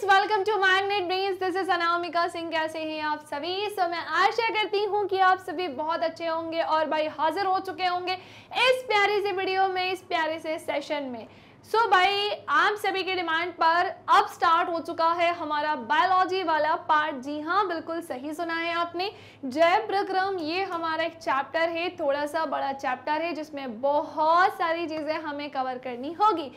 Friends, welcome to Magnet Brains. This is Anamika Singh. कैसे हैं आप सभी? मैं आशा करती हूँ कि आप सभी बहुत अच्छे होंगे और भाई हाजिर हो चुके होंगे इस प्यारी से वीडियो में, इस प्यारे से सेशन में। भाई आप सभी की डिमांड पर अब स्टार्ट हो चुका है हमारा बायोलॉजी वाला पार्ट। जी हाँ, बिल्कुल सही सुना है आपने। जैव प्रक्रम ये हमारा एक चैप्टर है, थोड़ा सा बड़ा चैप्टर है जिसमें बहुत सारी चीजें हमें कवर करनी होगी।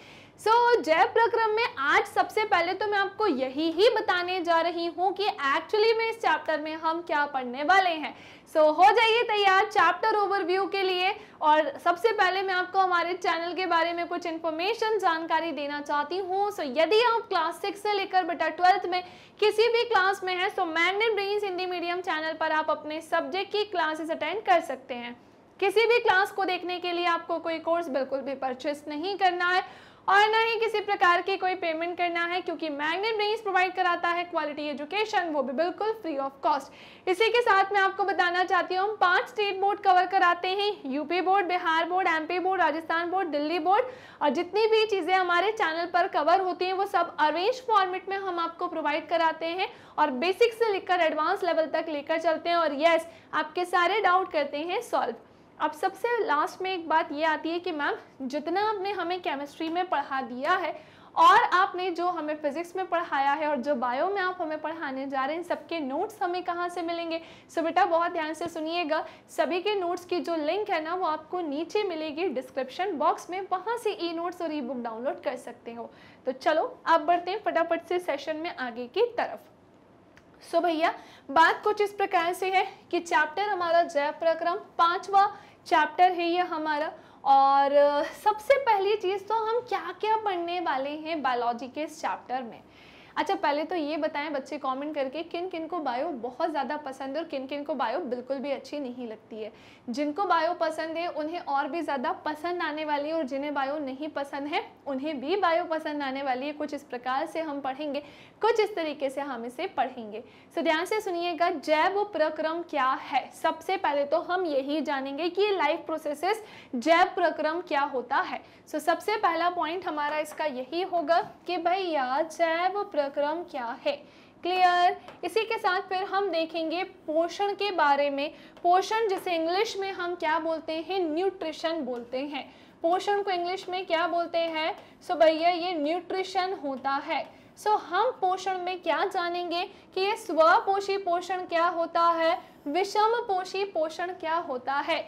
जैव प्रक्रम में आज सबसे पहले तो मैं आपको यही ही बताने जा रही हूँ कि एक्चुअली में इस चैप्टर में हम क्या पढ़ने वाले हैं। हो जाइए तैयार चैप्टर ओवरव्यू के लिए। और सबसे पहले मैं आपको हमारे चैनल के बारे में कुछ इन्फॉर्मेशन जानकारी देना चाहती हूँ। यदि आप क्लास 6 से लेकर बेटा 12th में किसी भी क्लास में है magnet brains Hindi medium channel पर आप अपने सब्जेक्ट की क्लासेस अटेंड कर सकते हैं। किसी भी क्लास को देखने के लिए आपको कोई कोर्स बिल्कुल भी परचेस नहीं करना है और ना ही किसी प्रकार की कोई पेमेंट करना है, क्योंकि मैग्नेट ब्रेन्स प्रोवाइड कराता है क्वालिटी एजुकेशन, वो भी बिल्कुल फ्री ऑफ कॉस्ट। इसी के साथ मैं आपको बताना चाहती हूँ हम 5 स्टेट बोर्ड कवर कराते हैं, UP board, Bihar board, MP board, Rajasthan board, Delhi board. और जितनी भी चीज़ें हमारे चैनल पर कवर होती हैं वो सब अरेंज फॉर्मेट में हम आपको प्रोवाइड कराते हैं और बेसिक से लेकर एडवांस लेवल तक लेकर चलते हैं। और यस, आपके सारे डाउट करते हैं सॉल्व। अब सबसे लास्ट में एक बात ये आती है कि मैम जितना आपने हमें केमिस्ट्री में पढ़ा दिया है और आपने जो हमें फिजिक्स में पढ़ाया है और जो बायो में आप हमें पढ़ाने जा रहे हैं, सबके नोट्स हमें कहाँ से मिलेंगे? बेटा बहुत ध्यान से सुनिएगा। सभी के नोट्स की जो लिंक है ना वो आपको नीचे मिलेगी डिस्क्रिप्शन बॉक्स में, वहाँ से ई नोट्स और ई बुक डाउनलोड कर सकते हो। तो चलो आप बढ़ते हैं फटाफट से सेशन में आगे की तरफ। भैया बात कुछ इस प्रकार से है कि चैप्टर हमारा जैव प्रक्रम 5वां चैप्टर है ये हमारा। और सबसे पहली चीज तो हम क्या क्या पढ़ने वाले हैं बायोलॉजी के इस चैप्टर में। अच्छा, पहले तो ये बताएं बच्चे कमेंट करके किन किन को बायो बहुत ज़्यादा पसंद है और किन किन को बायो बिल्कुल भी अच्छी नहीं लगती है। जिनको बायो पसंद है उन्हें और भी ज़्यादा पसंद आने वाली है और जिन्हें बायो नहीं पसंद है उन्हें भी बायो पसंद आने वाली है। कुछ इस प्रकार से हम पढ़ेंगे, कुछ इस तरीके से हम इसे पढ़ेंगे। ध्यान से सुनिएगा, जैव प्रक्रम क्या है। सबसे पहले तो हम यही जानेंगे कि लाइफ प्रोसेसेस जैव प्रक्रम क्या होता है। सबसे पहला पॉइंट हमारा इसका यही होगा कि भैया जैव प्रक्रम क्या है। क्लियर? इसी के साथ फिर हम देखेंगे पोषण के बारे में। पोषण जिसे इंग्लिश में हम क्या बोलते हैं? न्यूट्रिशन बोलते हैं। पोषण को इंग्लिश में क्या बोलते हैं? भैया ये न्यूट्रिशन होता है। हम पोषण में क्या जानेंगे कि ये स्वपोषी पोषण क्या होता है, विषम पोषी पोषण क्या होता है।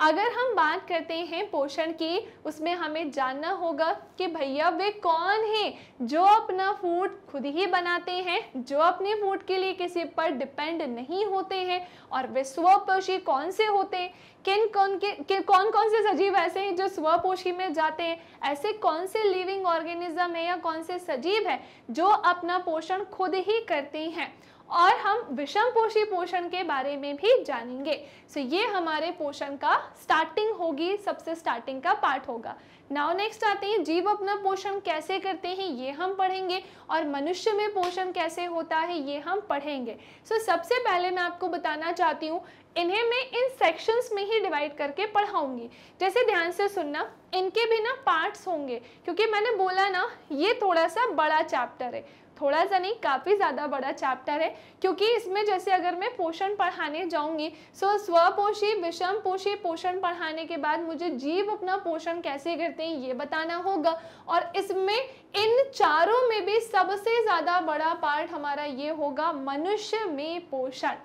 अगर हम बात करते हैं पोषण की, उसमें हमें जानना होगा कि भैया वे कौन हैं जो अपना फूड खुद ही बनाते हैं, जो अपने फूड के लिए किसी पर डिपेंड नहीं होते हैं, और वे स्वपोषी कौन से होते हैं। कौन कौन से सजीव ऐसे हैं जो स्वपोषी में जाते हैं, ऐसे कौन से लिविंग ऑर्गेनिज्म है या कौन से सजीव है जो अपना पोषण खुद ही करते हैं। और हम विषम पोषी पोषण के बारे में भी जानेंगे। ये हमारे पोषण का स्टार्टिंग होगी, सबसे स्टार्टिंग का पार्ट होगा। नाउ नेक्स्ट आते हैं जीव अपना पोषण कैसे करते हैं, ये हम पढ़ेंगे, और मनुष्य में पोषण कैसे होता है ये हम पढ़ेंगे। सबसे पहले मैं आपको बताना चाहती हूँ, इन्हें मैं इन सेक्शंस में ही डिवाइड करके पढ़ाऊंगी। जैसे ध्यान से सुनना, इनके भी ना पार्ट्स होंगे, क्योंकि मैंने बोला ना ये थोड़ा सा बड़ा चैप्टर है, थोड़ा सा नहीं काफ़ी ज़्यादा बड़ा चैप्टर है। क्योंकि इसमें जैसे अगर मैं पोषण पढ़ाने जाऊंगी स्वपोषी विषम पोषी पोषण पढ़ाने के बाद मुझे जीव अपना पोषण कैसे करते हैं ये बताना होगा। और इसमें इन चारों में भी सबसे ज़्यादा बड़ा पार्ट हमारा ये होगा मनुष्य में पोषण।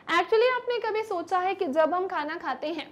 एक्चुअली आपने कभी सोचा है कि जब हम खाना खाते हैं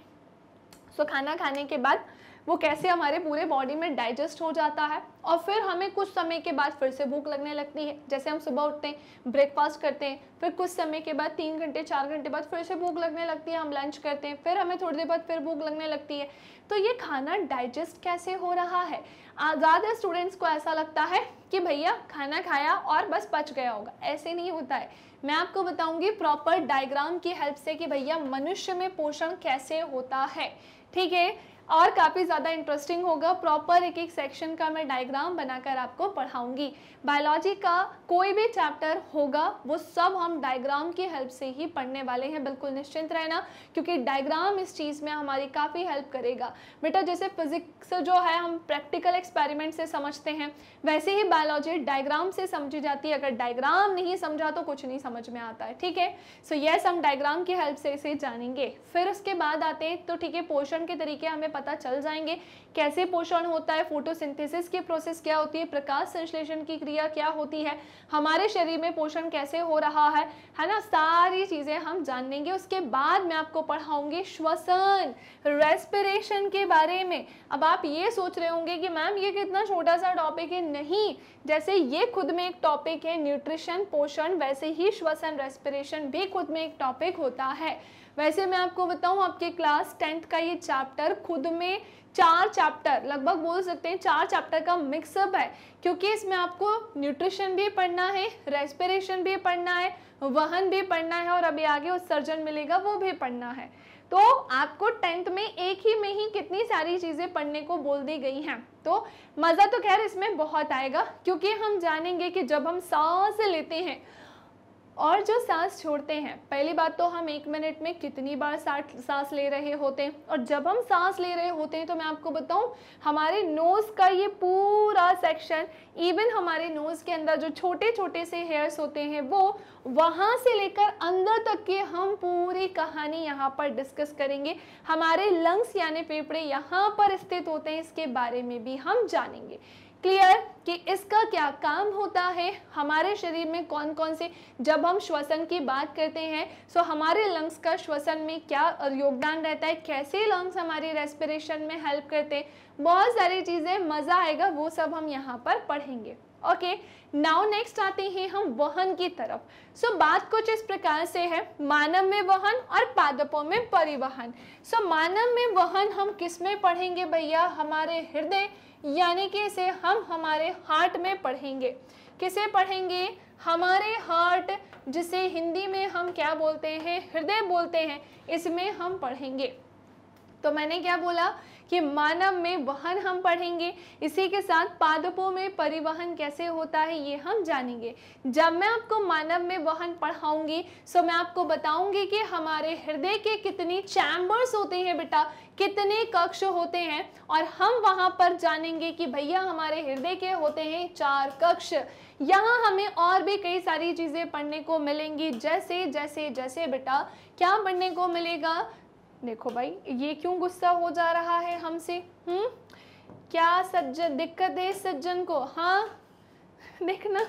खाना खाने के बाद वो कैसे हमारे पूरे बॉडी में डाइजेस्ट हो जाता है और फिर हमें कुछ समय के बाद फिर से भूख लगने लगती है। जैसे हम सुबह उठते हैं, ब्रेकफास्ट करते हैं, फिर कुछ समय के बाद 3 घंटे 4 घंटे बाद फिर से भूख लगने लगती है, हम लंच करते हैं, फिर हमें थोड़ी देर बाद फिर भूख लगने लगती है। तो ये खाना डाइजेस्ट कैसे हो रहा है? ज़्यादा स्टूडेंट्स को ऐसा लगता है कि भैया खाना खाया और बस पच गया होगा। ऐसे नहीं होता है। मैं आपको बताऊंगी प्रॉपर डायग्राम की हेल्प से कि भैया मनुष्य में पोषण कैसे होता है। ठीक है, और काफ़ी ज़्यादा इंटरेस्टिंग होगा। प्रॉपर एक एक सेक्शन का मैं डायग्राम बनाकर आपको पढ़ाऊंगी। बायोलॉजी का कोई भी चैप्टर होगा वो सब हम डायग्राम की हेल्प से ही पढ़ने वाले हैं, बिल्कुल निश्चिंत रहना, क्योंकि डायग्राम इस चीज़ में हमारी काफ़ी हेल्प करेगा। बेटा जैसे फिजिक्स जो है हम प्रैक्टिकल एक्सपेरिमेंट से समझते हैं, वैसे ही बायोलॉजी डायग्राम से समझी जाती है। अगर डायग्राम नहीं समझा तो कुछ नहीं समझ में आता है, ठीक है। सो यस, हम डायग्राम की हेल्प से इसे जानेंगे। फिर उसके बाद आते हैं तो ठीक है, पोषण के तरीके हमें पता चल जाएंगे, कैसे पोषण होता है, फोटोसिंथेसिस की प्रोसेस क्या होती है, प्रकाश संश्लेषण की क्रिया क्या होती है, हमारे शरीर में पोषण कैसे हो रहा है ना, सारी चीजें हम जान लेंगे। उसके बाद मैं आपको पढ़ाऊंगी श्वसन, रेस्पिरेशन के बारे में। अब आप ये सोच रहे होंगे कि मैम ये कितना छोटा सा टॉपिक है। नहीं, जैसे ये खुद में एक टॉपिक है न्यूट्रिशन पोषण, वैसे ही श्वसन रेस्पिरेशन भी खुद में एक टॉपिक होता है। वैसे मैं आपको बताऊं, आपके क्लास 10th का ये चैप्टर खुद में 4 चैप्टर, लगभग बोल सकते हैं 4 चैप्टर का मिक्सअप है, क्योंकि इसमें आपको न्यूट्रिशन भी पढ़ना है, रेस्पिरेशन भी पढ़ना है, वहन भी पढ़ना है, और अभी आगे उत्सर्जन मिलेगा वो भी पढ़ना है। तो आपको 10th में एक ही में ही कितनी सारी चीज़ें पढ़ने को बोल दी गई हैं। तो मज़ा तो खैर इसमें बहुत आएगा, क्योंकि हम जानेंगे कि जब हम सांस लेते हैं और जो सांस छोड़ते हैं, पहली बात तो हम 1 मिनट में कितनी बार सांस ले रहे होते हैं, और जब हम सांस ले रहे होते हैं तो मैं आपको बताऊं, हमारे नोज़ का ये पूरा सेक्शन, इवन हमारे नोज़ के अंदर जो छोटे छोटे से हेयर्स होते हैं, वो वहाँ से लेकर अंदर तक की हम पूरी कहानी यहाँ पर डिस्कस करेंगे। हमारे लंग्स यानी फेफड़े यहाँ पर स्थित होते हैं, इसके बारे में भी हम जानेंगे। क्लियर कि इसका क्या काम होता है, हमारे शरीर में कौन कौन से, जब हम श्वसन की बात करते हैं सो हमारे लंग्स का श्वसन में क्या योगदान रहता है, कैसे लंग्स हमारी रेस्पिरेशन में हेल्प करते हैं, बहुत सारी चीज़ें, मज़ा आएगा, वो सब हम यहाँ पर पढ़ेंगे। ओके, नाउ नेक्स्ट आते हैं हम वहन की तरफ। सो बात कुछ इस प्रकार से है, मानव में वहन और पादपों में परिवहन। सो मानव में वहन हम किस में पढ़ेंगे भैया, हमारे हृदय यानी कि इसे हम हमारे हार्ट में पढ़ेंगे। किसे पढ़ेंगे, हमारे हार्ट, जिसे हिंदी में हम क्या बोलते हैं, हृदय बोलते हैं, इसमें हम पढ़ेंगे। तो मैंने क्या बोला कि मानव में वहन हम पढ़ेंगे, इसी के साथ पादपों में परिवहन कैसे होता है ये हम जानेंगे। जब मैं आपको मानव में वहन पढ़ाऊंगी सो मैं आपको बताऊंगी कि हमारे हृदय के कितनी चैम्बर्स होते हैं बेटा, कितने कक्ष होते हैं, और हम वहां पर जानेंगे कि भैया हमारे हृदय के होते हैं 4 कक्ष। यहाँ हमें और भी कई सारी चीज़ें पढ़ने को मिलेंगी, जैसे जैसे जैसे बेटा क्या पढ़ने को मिलेगा। देखो भाई ये क्यों गुस्सा हो जा रहा है हमसे, क्या सज्जन दिक्कत है सज्जन को, हाँ देखना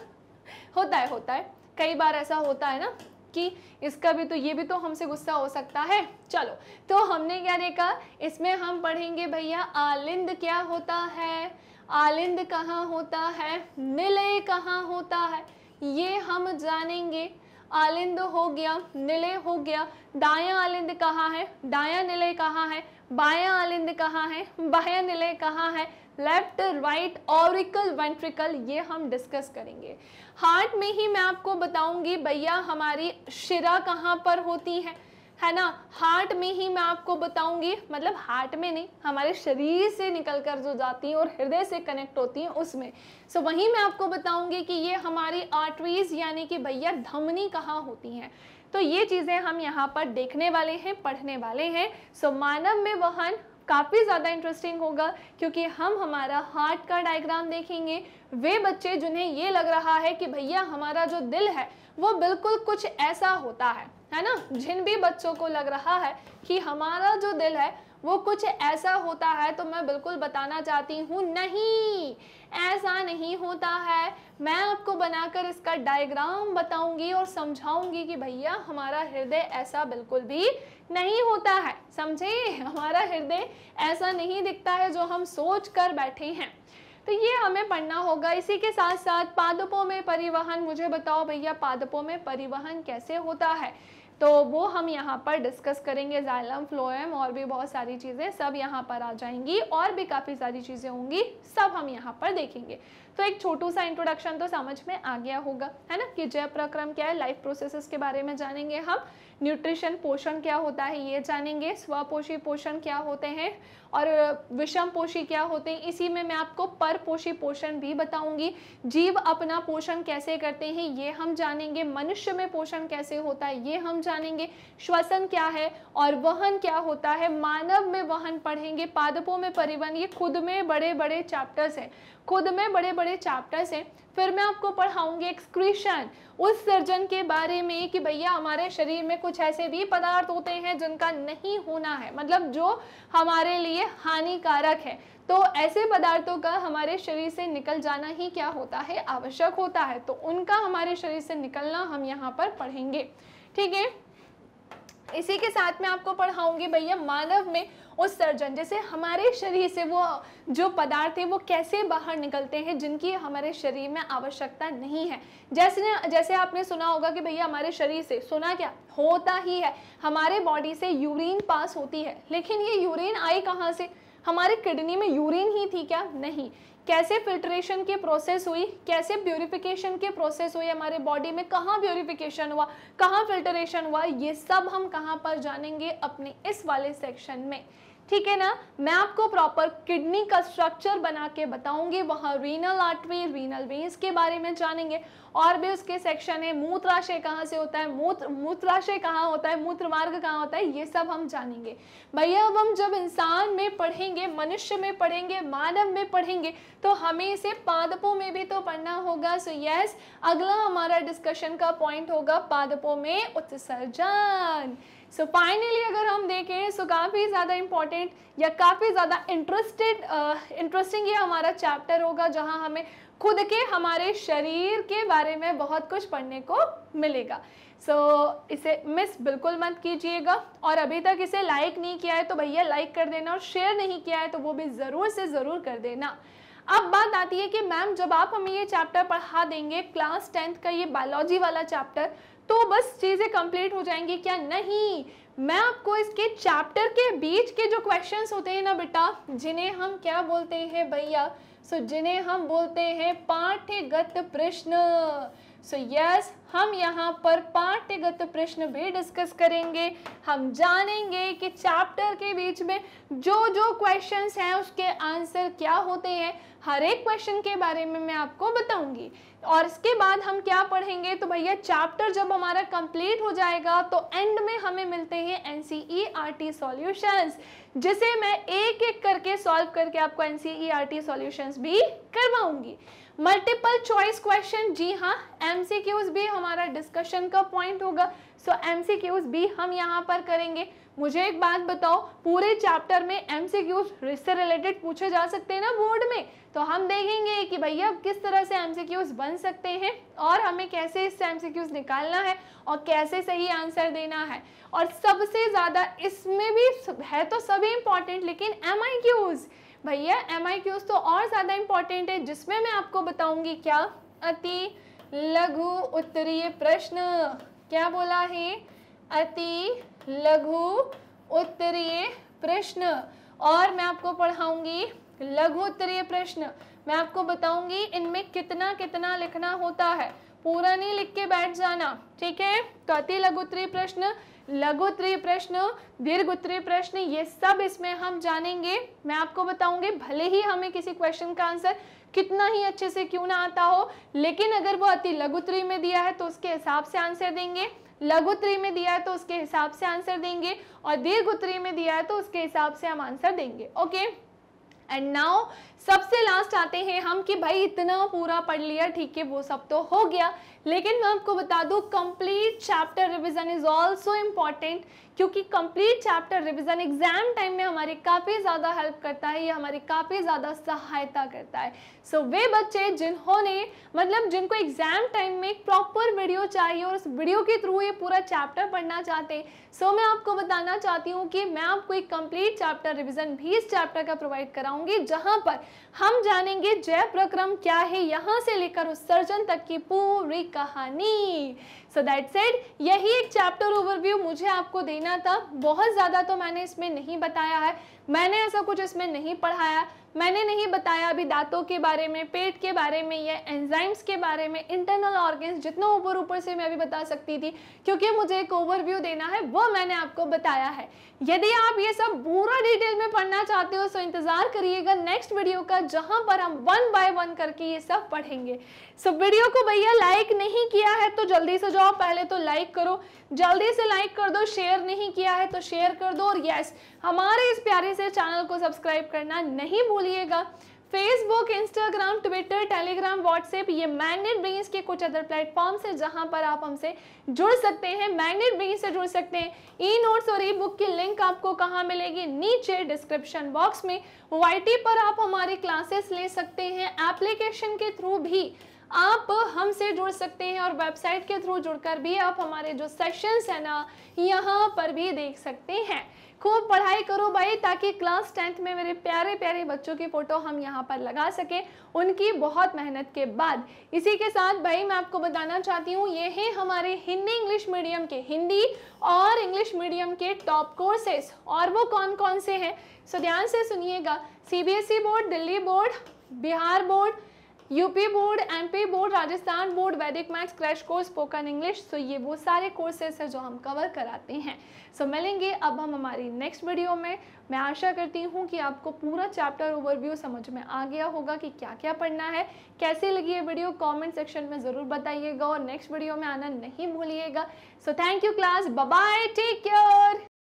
होता है कई बार ऐसा होता है ना कि इसका भी तो, ये भी तो हमसे गुस्सा हो सकता है। चलो तो हमने क्या देखा, इसमें हम पढ़ेंगे भैया आलिंद क्या होता है, आलिंद कहाँ होता है, निलय कहाँ होता है, ये हम जानेंगे। आलिंद हो गया, निलय हो गया, दायां आलिंद कहाँ है, दायां निलय कहाँ है, बायां आलिंद कहाँ है, बायां निलय कहाँ है, लेफ्ट राइट ऑरिकल वेंट्रिकल, ये हम डिस्कस करेंगे। हार्ट में ही मैं आपको बताऊंगी भैया हमारी शिरा कहाँ पर होती है ना, हार्ट में ही मैं आपको बताऊंगी, मतलब हार्ट में नहीं, हमारे शरीर से निकलकर जो जाती है और हृदय से कनेक्ट होती है उसमें। सो वहीं मैं आपको बताऊंगी कि ये हमारी आर्टरीज यानी कि भैया धमनी कहाँ होती हैं। तो ये चीज़ें हम यहाँ पर देखने वाले हैं, पढ़ने वाले हैं। सो मानव में वहन काफ़ी ज़्यादा इंटरेस्टिंग होगा, क्योंकि हम हमारा हार्ट का डायग्राम देखेंगे। वे बच्चे जिन्हें ये लग रहा है कि भैया हमारा जो दिल है वो बिल्कुल कुछ ऐसा होता है ना, जिन भी बच्चों को लग रहा है कि हमारा जो दिल है वो कुछ ऐसा होता है, तो मैं बिल्कुल बताना चाहती हूँ नहीं, ऐसा नहीं होता है। मैं आपको बनाकर इसका डायग्राम बताऊंगी और समझाऊंगी कि भैया हमारा हृदय ऐसा बिल्कुल भी नहीं होता है, समझे, हमारा हृदय ऐसा नहीं दिखता है जो हम सोच कर बैठे हैं। तो ये हमें पढ़ना होगा। इसी के साथ साथ पादपों में परिवहन, मुझे बताओ भैया पादपों में परिवहन कैसे होता है, तो वो हम यहाँ पर डिस्कस करेंगे। जाइलम, फ्लोएम और भी बहुत सारी चीज़ें सब यहाँ पर आ जाएंगी, और भी काफ़ी सारी चीज़ें होंगी, सब हम यहाँ पर देखेंगे। तो एक छोटू सा इंट्रोडक्शन तो समझ में आ गया होगा, है ना, कि जय प्रक्रम क्या है, लाइफ प्रोसेसेस के बारे में जानेंगे हम, न्यूट्रिशन पोषण क्या होता है ये जानेंगे, स्वपोषी पोषण क्या होते हैं और विषम पोषी क्या होते हैं, इसी में मैं आपको परपोषी पोषण भी बताऊंगी, जीव अपना पोषण कैसे करते हैं ये हम जानेंगे, मनुष्य में पोषण कैसे होता है ये हम जानेंगे, श्वसन क्या है और वहन क्या होता है, मानव में वहन पढ़ेंगे, पादपों में परिवहन, ये खुद में बड़े बड़े चैप्टर्स हैं, खुद में बड़े बड़े चैप्टर्स हैं। फिर मैं आपको पढ़ाऊंगी एक्सक्रीशन, उस सर्जन के बारे में कि भैया हमारे शरीर में कुछ ऐसे भी पदार्थ होते हैं जिनका नहीं होना है, मतलब जो हमारे लिए हानिकारक है, तो ऐसे पदार्थों का हमारे शरीर से निकल जाना ही क्या होता है, आवश्यक होता है, तो उनका हमारे शरीर से निकलना हम यहाँ पर पढ़ेंगे, ठीक है। इसी के साथ में आपको पढ़ाऊंगी भैया मानव में उत्सर्जन, जैसे हमारे शरीर से वो जो पदार्थ है वो कैसे बाहर निकलते हैं जिनकी हमारे शरीर में आवश्यकता नहीं है। जैसे आपने सुना होगा कि भैया हमारे शरीर से, सुना क्या होता ही है, हमारे बॉडी से यूरिन पास होती है, लेकिन ये यूरिन आई कहाँ से, हमारे किडनी में यूरिन ही थी क्या, नहीं, कैसे फिल्ट्रेशन की प्रोसेस हुई, कैसे प्यूरिफिकेशन की प्रोसेस हुई हमारे बॉडी में, कहाँ प्यूरिफिकेशन हुआ, कहाँ फिल्ट्रेशन हुआ, ये सब हम कहाँ पर जानेंगे, अपने इस वाले सेक्शन में, ठीक है ना। मैं आपको प्रॉपर किडनी का स्ट्रक्चर बना के बताऊंगी, वहाँ रीनल आर्टरी, रीनल वेन्स के बारे में जानेंगे, और भी उसके सेक्शन है, मूत्राशय कहाँ से होता है, मूत्राशय कहाँ होता है, मूत्र मार्ग कहाँ होता है, ये सब हम जानेंगे भैया। अब हम जब इंसान में पढ़ेंगे, मनुष्य में पढ़ेंगे, मानव में पढ़ेंगे, तो हमें इसे पादपों में भी तो पढ़ना होगा। सो यस, अगला हमारा डिस्कशन का पॉइंट होगा पादपों में उत्सर्जन। सो फाइनली अगर हम देखें सो काफ़ी ज़्यादा इम्पॉर्टेंट या काफ़ी ज़्यादा इंटरेस्टिंग ये हमारा चैप्टर होगा, जहाँ हमें खुद के हमारे शरीर के बारे में बहुत कुछ पढ़ने को मिलेगा। सो इसे मिस बिल्कुल मत कीजिएगा, और अभी तक इसे लाइक नहीं किया है तो भैया लाइक कर देना, और शेयर नहीं किया है तो वो भी ज़रूर से ज़रूर कर देना। अब बात आती है कि मैम जब आप हमें ये चैप्टर पढ़ा देंगे, क्लास 10th का ये बायोलॉजी वाला चैप्टर, तो बस चीज़ें कंप्लीट हो जाएंगी क्या, नहीं, मैं आपको इसके चैप्टर के बीच के जो क्वेश्चंस होते हैं ना बेटा, जिन्हें हम क्या बोलते हैं भैया, सो जिन्हें हम बोलते हैं पाठ्यगत प्रश्न। सो यस, हम यहाँ पर पाठ्यगत प्रश्न भी डिस्कस करेंगे, हम जानेंगे कि चैप्टर के बीच में जो जो क्वेश्चंस हैं उसके आंसर क्या होते हैं, हर एक क्वेश्चन के बारे में मैं आपको बताऊंगी। और इसके बाद हम क्या पढ़ेंगे, तो भैया चैप्टर जब हमारा कंप्लीट हो जाएगा तो एंड में हमें मिलते हैं NCERT सॉल्यूशंस, जिसे मैं एक एक करके सॉल्व करके आपको NCERT सॉल्यूशंस भी करवाऊंगी। मल्टीपल चॉइस क्वेश्चन, जी हाँ, MCQs भी हमारा डिस्कशन का पॉइंट होगा। सो MCQs भी हम यहाँ पर करेंगे। मुझे एक बात बताओ, पूरे चैप्टर में MCQs इससे रिलेटेड पूछे जा सकते हैं ना बोर्ड में, तो हम देखेंगे कि भैया किस तरह से MCQs बन सकते हैं और हमें कैसे इससे MCQs निकालना है और कैसे सही आंसर देना है। और सबसे ज़्यादा इसमें भी है तो सभी इंपॉर्टेंट, लेकिन MIQs भैया, MIQs तो और ज़्यादा इंपॉर्टेंट है, जिसमें मैं आपको बताऊंगी क्या, अति लघु उत्तरीय प्रश्न। क्या बोला है, अति लघु उत्तरीय प्रश्न। और मैं आपको पढ़ाऊंगी लघु उत्तरीय प्रश्न, मैं आपको बताऊंगी इनमें कितना कितना लिखना होता है, पूरा नहीं लिख के बैठ जाना, ठीक है। तो अति लघु उत्तरीय प्रश्न, लघु उत्तरीय प्रश्न, दीर्घ उत्तरीय प्रश्न, ये सब इसमें हम जानेंगे। मैं आपको बताऊंगी भले ही हमें किसी क्वेश्चन का आंसर कितना ही अच्छे से क्यों ना आता हो, लेकिन अगर वो अति लघु उत्तरीय में दिया है तो उसके हिसाब से आंसर देंगे, लघु उत्तरीय में दिया है तो उसके हिसाब से आंसर देंगे, और दीर्घ उत्तरीय में दिया है तो उसके हिसाब से हम आंसर देंगे। ओके, एंड नाउ सबसे लास्ट आते हैं हम कि भाई इतना पूरा पढ़ लिया, ठीक है, वो सब तो हो गया, लेकिन मैं आपको बता दूं complete chapter revision is also important, क्योंकि complete chapter revision exam time में हमारी काफ़ी ज़्यादा हेल्प करता है, ये हमारी काफ़ी ज़्यादा सहायता करता है। सो वे बच्चे जिन्होंने मतलब जिनको एग्जाम टाइम में एक प्रॉपर वीडियो चाहिए और उस वीडियो के थ्रू ये पूरा चैप्टर पढ़ना चाहते हैं, सो मैं आपको बताना चाहती हूँ कि मैं आपको एक कंप्लीट चैप्टर रिवीजन भी इस चैप्टर का प्रोवाइड कराऊंगी, जहाँ पर हम जानेंगे जय प्रक्रम क्या है, यहाँ से लेकर उत्सर्जन तक की पूरी कहानी। सो दैट्स इट, यही एक चैप्टर ओवरव्यू मुझे आपको देना था। बहुत ज़्यादा तो मैंने इसमें नहीं बताया है, मैंने ऐसा कुछ इसमें नहीं पढ़ाया, मैंने नहीं बताया अभी दांतों के बारे में, पेट के बारे में या एंजाइम्स के बारे में, इंटरनल ऑर्गन्स जितना ऊपर ऊपर से मैं अभी बता सकती थी, क्योंकि मुझे एक ओवरव्यू देना है, वो मैंने आपको बताया है। यदि आप ये सब पूरा डिटेल में पढ़ना चाहते हो तो इंतजार करिएगा नेक्स्ट वीडियो का, जहां पर हम 1 बाय 1 करके ये सब पढ़ेंगे। सो वीडियो को भैया लाइक नहीं किया है तो जल्दी से जाओ, पहले तो लाइक करो, जल्दी से लाइक कर दो, शेयर नहीं किया है तो शेयर कर दो, और यस हमारे इस प्यारे से चैनल को सब्सक्राइब करना नहीं भूलिएगा। Facebook, Instagram, Twitter, Telegram, WhatsApp, ये मैग्नेट ब्रेन्स के कुछ अदर प्लेटफॉर्म्स है जहां पर आप हमसे जुड़ सकते हैं, मैग्नेट ब्रेन्स से जुड़ सकते हैं। ई नोट्स और ई बुक की लिंक आपको कहां मिलेगी? नीचे डिस्क्रिप्शन बॉक्स में। YT पर आप हमारी क्लासेस ले सकते हैं, एप्लीकेशन के थ्रू भी आप हमसे जुड़ सकते हैं, और वेबसाइट के थ्रू जुड़कर भी आप हमारे जो सेशंस है ना यहाँ पर भी देख सकते हैं। खूब पढ़ाई करो भाई, ताकि क्लास 10th में मेरे प्यारे प्यारे बच्चों की फ़ोटो हम यहाँ पर लगा सकें उनकी बहुत मेहनत के बाद। इसी के साथ भाई मैं आपको बताना चाहती हूँ, ये है हमारे हिंदी इंग्लिश मीडियम के, हिंदी और इंग्लिश मीडियम के टॉप कोर्सेस, और वो कौन कौन से हैं सो ध्यान से सुनिएगा। CBSE board, Delhi board, Bihar board, UP board, MP board, Rajasthan board, Vedic maths, crash course, spoken English. So ये वो सारे कोर्सेस हैं जो हम कवर कराते हैं। सो मिलेंगे अब हम हमारी नेक्स्ट वीडियो में। मैं आशा करती हूँ कि आपको पूरा चैप्टर ओवरव्यू समझ में आ गया होगा कि क्या क्या पढ़ना है। कैसे लगी ये वीडियो कमेंट सेक्शन में ज़रूर बताइएगा, और नेक्स्ट वीडियो में आना नहीं भूलिएगा। So thank you class, bye bye, take care.